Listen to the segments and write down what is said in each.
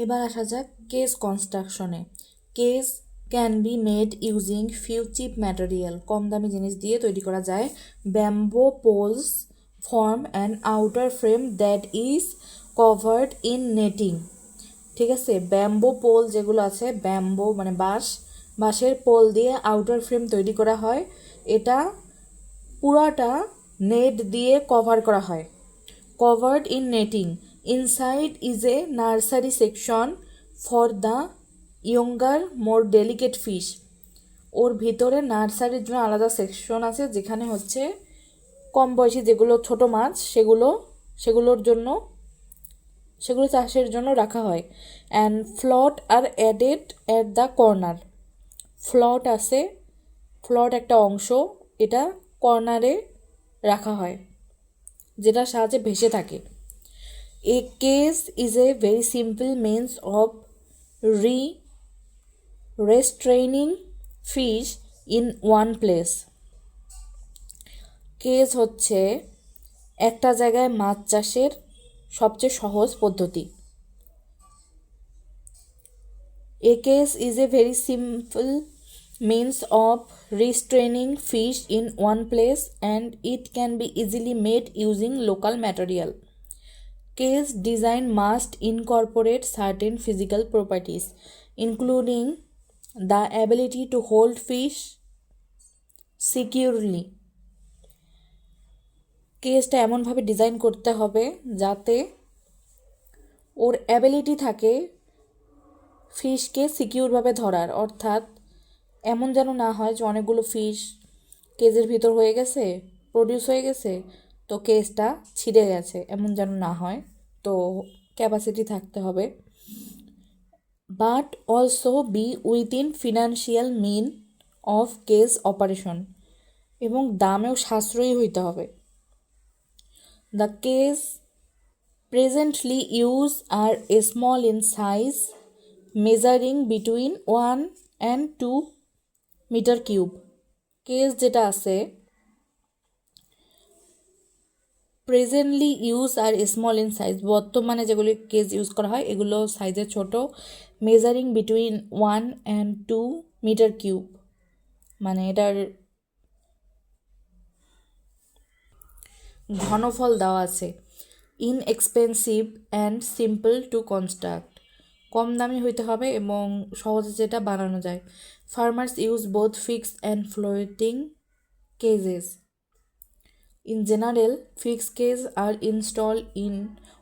এবার আসা যাক কেস কনস্ট্রাকশনে। Cages can be made using few cheap material, কম দামি জিনিস দিয়ে তৈরি করা যায়। Bamboo poles form an outer frame that is covered in netting. ঠিক আছে, ব্যাম্বো পোল যেগুলো আছে, ব্যাম্বো মানে বাঁশের পোল দিয়ে আউটার ফ্রেম তৈরি করা হয়। এটা পুরাটা নেট দিয়ে কভার করা হয়। Covered in netting, inside is a nursery section for the younger more delicate fish. ওর ভিতরে নার্সারির জন্য আলাদা সেকশন আছে, যেখানে হচ্ছে কম বয়সী যেগুলো ছোট মাছ সেগুলো চাষের জন্য রাখা হয়। অ্যান্ড ফ্লট আর অ্যাডেড অ্যাট দ্য কর্নার। ফ্লট আছে, ফ্লট একটা অংশ, এটা কর্নারে রাখা হয়, যেটার সাহায্যে ভেসে থাকে। A case is a very simple means of restraining fish in one place. Cage হচ্ছে একটা জায়গায় মাছ চাষের সবচেয়ে সহজ পদ্ধতি। A case is a very simple means of restraining fish in one place and it can be easily made using local material. Case design must incorporate certain physical properties, including the ability to hold fish securely. কেসটা এমনভাবে design করতে হবে যাতে ওর ability থাকে ফিশকে সিকিউরভাবে ধরার, অর্থাৎ এমন যেন না হয় যে অনেকগুলো ফিশ কেজের ভিতর হয়ে গেছে, প্রডিউস হয়ে গেছে, তো কেসটা ছিঁড়ে গেছে, এমন যেন না হয়। তো ক্যাপাসিটি থাকতে হবে। But also be within financial mean of cage operation, এবং দামেও সাশ্রয়ী হইতে হবে। The cage presently used are small in size, measuring between 1 and 2 metre cube. Cages যেটা আছে presently use are small in size, বর্তমানে যেগুলি কেস ইউজ করা হয় এগুলো সাইজে ছোট। Measuring between 1 and 2 metre cube, মানে এটার ঘনফল দেওয়া আছে। Inexpensive and simple to construct, কম দামি হইতে হবে এবং সহজে যেটা বানানো যায়। Farmers use both fixed and floating cages. In general, fixed cages are installed in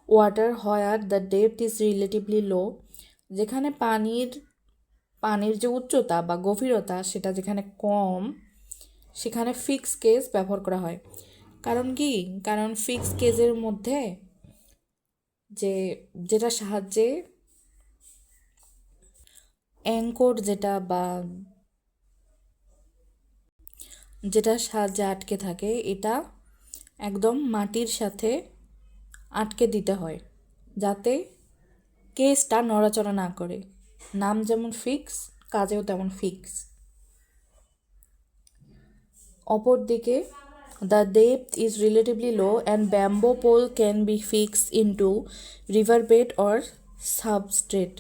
water where the depth is relatively low. যেখানে পানির যে উচ্চতা বা গভীরতা সেটা যেখানে কম, সেখানে ফিক্সড কেজ ব্যবহার করা হয়। কারণ কি? কারণ ফিক্সড কেজের মধ্যে যেটা সাহায্যে অ্যাঙ্কর যেটা সাহায্যে আটকে থাকে, এটা একদম মাটির সাথে আটকে দিতে হয় যাতে কেসটা নড়াচড়া না করে। নাম যেমন ফিক্স, কাজেও তেমন ফিক্স। অপরদিকে the depth is relatively low and bamboo pole can be fixed into riverbed or substrate.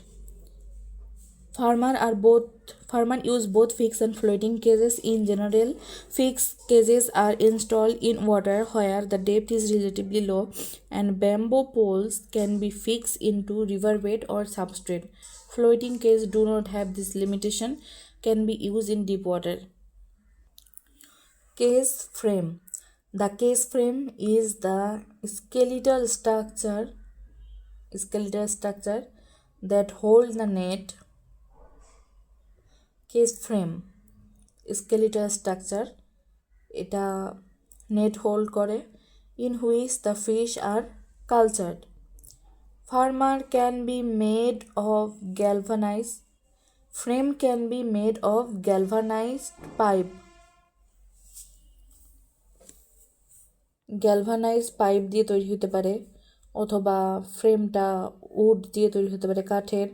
Farmer use both fixed and floating cages. In general, fixed cages are installed in water where the depth is relatively low, and bamboo poles can be fixed into riverbed or substrate. Floating cages do not have this limitation, can be used in deep water. Cage frame. The cage frame is the skeletal structure that holds the net. Cage frame skeletal structure, এটা net hold করে। In which the fish are cultured. Farmer can be made of frame can be made of galvanized pipe দিয়ে তৈরি হতে পারে, অথবা ফ্রেমটা would দিয়ে তৈরি হতে পারে, কাঠের,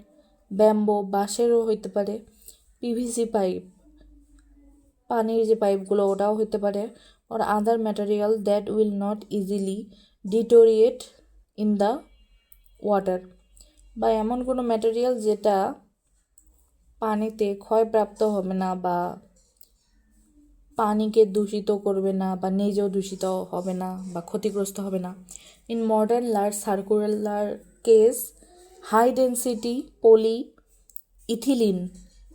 ব্যাম্বো, বাঁশেরও হইতে পারে। পিভিসি পাইপ, পানির যে পাইপগুলো ওটাও হতে পারে। or other material that will not easily deteriorate in the water. বা এমন কোনো ম্যাটেরিয়াল যেটা পানিতে ক্ষয়প্রাপ্ত হবে না বা পানিকে দূষিত করবে না বা নিজেও দূষিত হবে না বা ক্ষতিগ্রস্ত হবে না। In modern large circular cage high density poly ethylene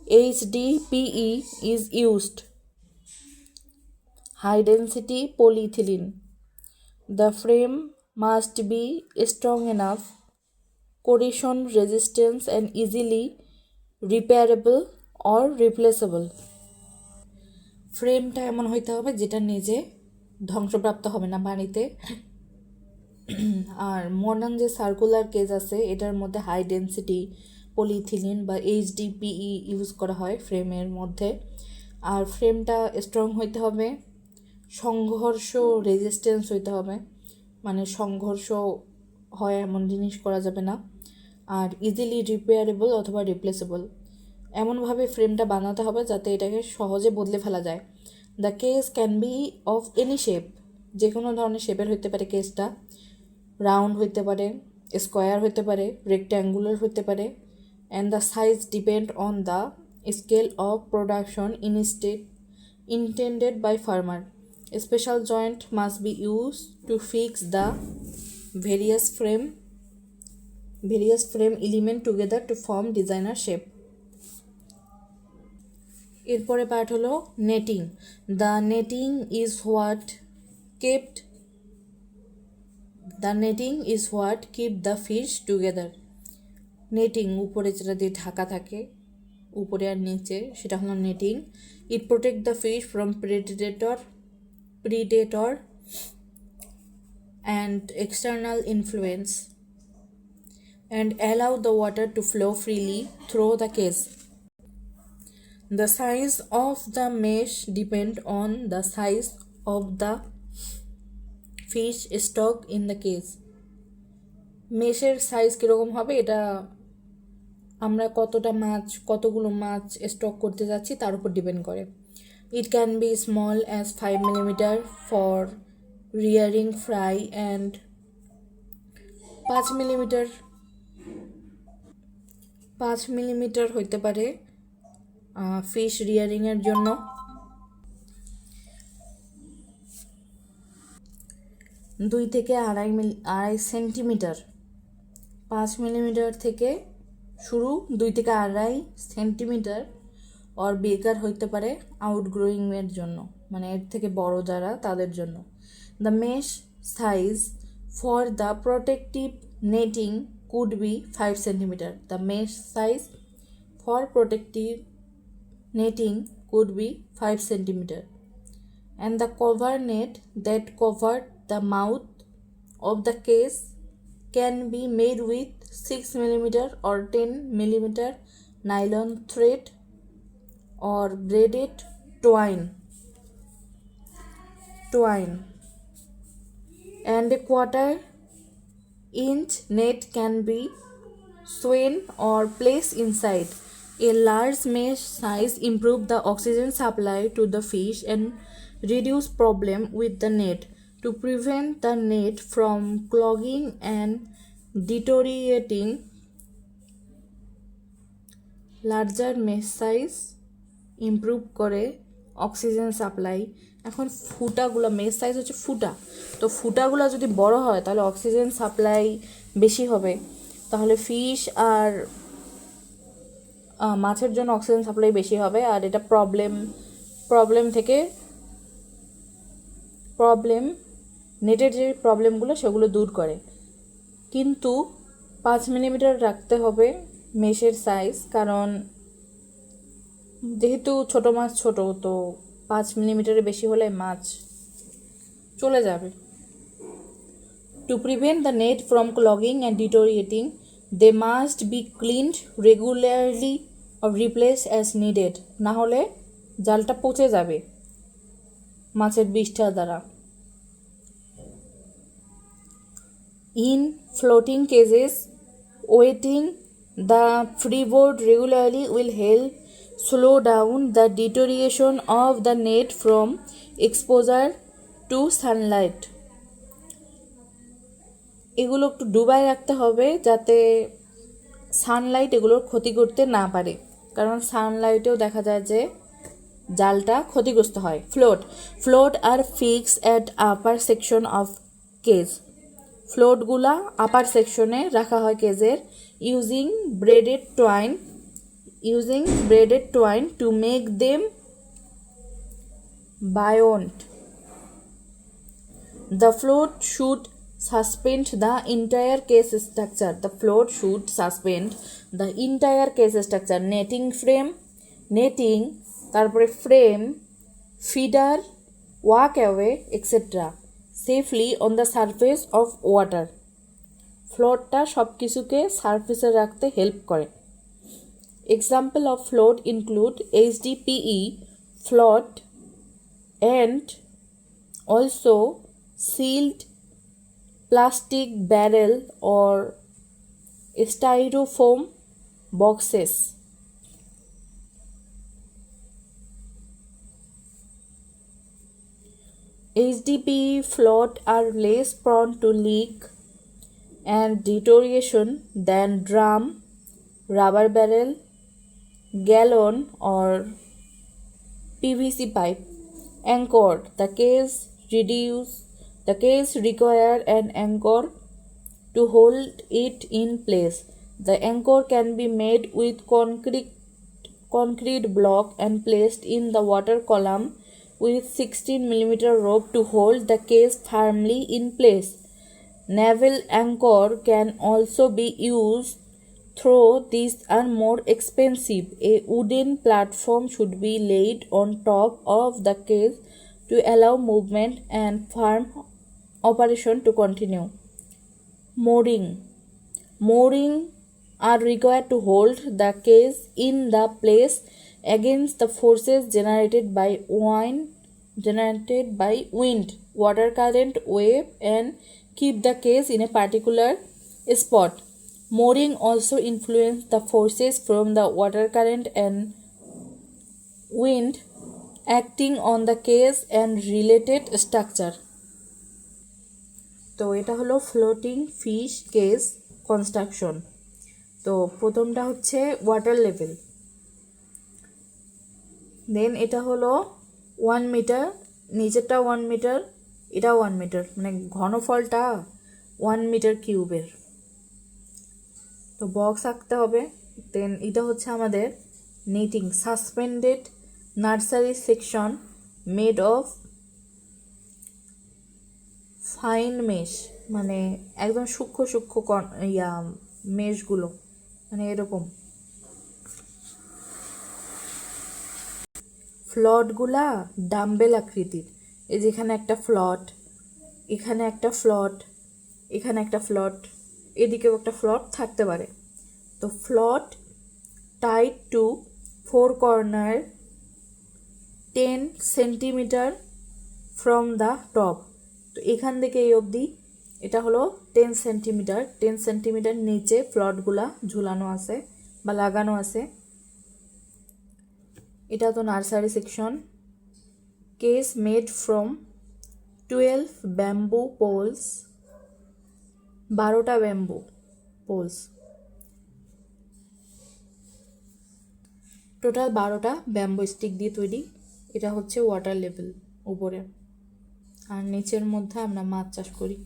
HDPE is used. High density polyethylene. The frame must be strong enough, corrosion resistant and easily repairable or replaceable. ফ্রেমটা এমন হইতে হবে যেটা নিজে ধ্বংসপ্রাপ্ত হবে না পানিতে। আর মডার্ন যে সার্কুলার কেজ আছে এটার মধ্যে হাই ডেন্সিটি পলিইথিলিন বা HDPE ইউজ করা হয় ফ্রেমের মধ্যে। আর ফ্রেমটা স্ট্রং হইতে হবে, সংঘর্ষ রেজিস্ট্যান্স হইতে হবে, মানে সংঘর্ষ হয় এমন জিনিস করা যাবে না। আর ইজিলি রিপেয়ারেবল অথবা রিপ্লেসেবল, এমনভাবে ফ্রেমটা বানাতে হবে যাতে এটাকে সহজে বদলে ফেলা যায়। The case can B of any shape, যে কোনো ধরনের শেপের হইতে পারে কেসটা, রাউন্ড হইতে পারে, স্কোয়ার হইতে পারে, রেক্ট্যাঙ্গুলার হইতে পারে, and the size depend on the scale of production intended by farmer. A special joint must be used to fix the various frame element together to form designer shape. এরপরে part হলো netting. The netting is what keep the fish together. Netting উপরে যেটা দিয়ে ঢাকা থাকে, উপরে আর নিচে, সেটা হলো netting. It protect the fish from predator and external influence and allow the water to flow freely through the cage. The size of the mesh depend on the size of the fish stock in the cage. মেশের size কীরকম হবে এটা আমরা কতগুলো মাছ stock করতে যাচ্ছি তার উপর ডিপেন্ড করে। It can be small as 5 millimetre for rearing fry and 5 millimetre হইতে পারে ফিশ রিয়ারিংয়ের জন্য। 2 থেকে 2.5 সেন্টিমিটার, 5 মিলিমিটার থেকে শুরু, 2 থেকে 2.5 সেন্টিমিটার আর বেকার হইতে পারে আউটগ্রোয়িংয়ের জন্য, মানে এর থেকে বড় যারা তাদের জন্য। The mesh size for the protective netting could be 5 centimetre. The mesh size for protective netting could be 5 centimeter, and the cover net that covered the mouth of the case can be made with 6 millimeter or 10 millimeter nylon thread or braided twine, and a 1/4-inch net can be sewn or placed inside. A large mesh size improve the oxygen supply to the fish and reduce problem with the net. To prevent the net from clogging and deteriorating, larger mesh size improve করে oxygen supply. এখন ফুটাগুলো, mesh size হচ্ছে ফুটা, তো ফুটাগুলো যদি বড় হয় তাহলে oxygen supply বেশি হবে, তাহলে ফিশ আর মাছের জন্য অক্সিজেন সাপ্লাই বেশি হবে। আর এটা নেটের যে প্রবলেমগুলো সেগুলো দূর করে। কিন্তু 5 মিলিমিটার রাখতে হবে মেশের সাইজ, কারণ যেহেতু ছোটো মাছ ছোটো, তো 5 মিলিমিটারের বেশি হলে মাছ চলে যাবে। To prevent the net from clogging and deteriorating, they must be cleaned regularly or replaced as needed, না হলে জালটা পচে যাবে মাছের বিষটা দ্বারা। In floating cages, wetting the freeboard regularly will help slow down the deterioration of the net from exposure to sunlight. এগুলো একটু ডুবাই রাখতে হবে যাতে সানলাইট এগুলোর ক্ষতি করতে না পারে, কারণ সানলাইটেও দেখা যায় যে জালটা ক্ষতিগ্রস্ত হয়। Float are fix at upper section of cage. ফ্লোটগুলা আপার সেকশনে রাখা হয় কেজের, using braided twine to make them buoyant. The float should suspend the entire case structure. The float should suspend the entire case structure. Netting, তারপরে frame, feeder, walkway, etc. safely on the surface of water. ফ্লোটটা সব কিছুকে সারফেসে রাখতে help করে। Example of float include HDPE float and also sealed plastic barrel or styrofoam boxes. HDPE float are less prone to leak and deterioration than drum, rubber barrel, gallon or PVC pipe. Anchored. The case require an anchor to hold it in place. The anchor can be made with concrete block and placed in the water column with 16 mm rope to hold the case firmly in place. Naval anchor can also be used, though these are more expensive. A wooden platform should be laid on top of the case to allow movement and firm operation to continue. Mooring are required to hold the case in the place against the forces generated by wind, water current, wave, and keep the case in a particular spot. Mooring also influence the forces from the water current and wind acting on the case and related structure. তো এটা হলো floating fish case construction. তো প্রথমটা হচ্ছে water level, দেন এটা হলো 1 metre, নিচেরটা 1 metre, এটা 1 মিটার, মানে ঘনফলটা 1 মিটার কিউবের। তো বক্স আঁকতে হবে। দেন এটা হচ্ছে আমাদের netting, suspended nursery section made of fine mesh, মানে একদম সূক্ষ্ম মেশগুলো, মানে এরকম। ফ্লটগুলা ডাম্বেল আকৃতির, এই যেখানে একটা ফ্লট, এখানে একটা ফ্লট, এখানে একটা ফ্লট, এদিকেও একটা ফ্লট থাকতে পারে। তো ফ্লট tied to 4 corner 10 centimetre from the top. তো এখান থেকে এই অবধি এটা হলো 10 সেন্টিমিটার। 10 সেন্টিমিটার নিচে ফ্লটগুলা ঝুলানো আছে বা লাগানো আছে। এটা তো nursery section. Cages made from 12 bamboo poles, 12টা ব্যাম্বু পোলস, টোটাল 12টা ব্যাম্বু স্টিক দিয়ে তৈরি। এটা হচ্ছে ওয়াটার লেভেল উপরে, আর নিচের মধ্যে আমরা মাছ চাষ করি।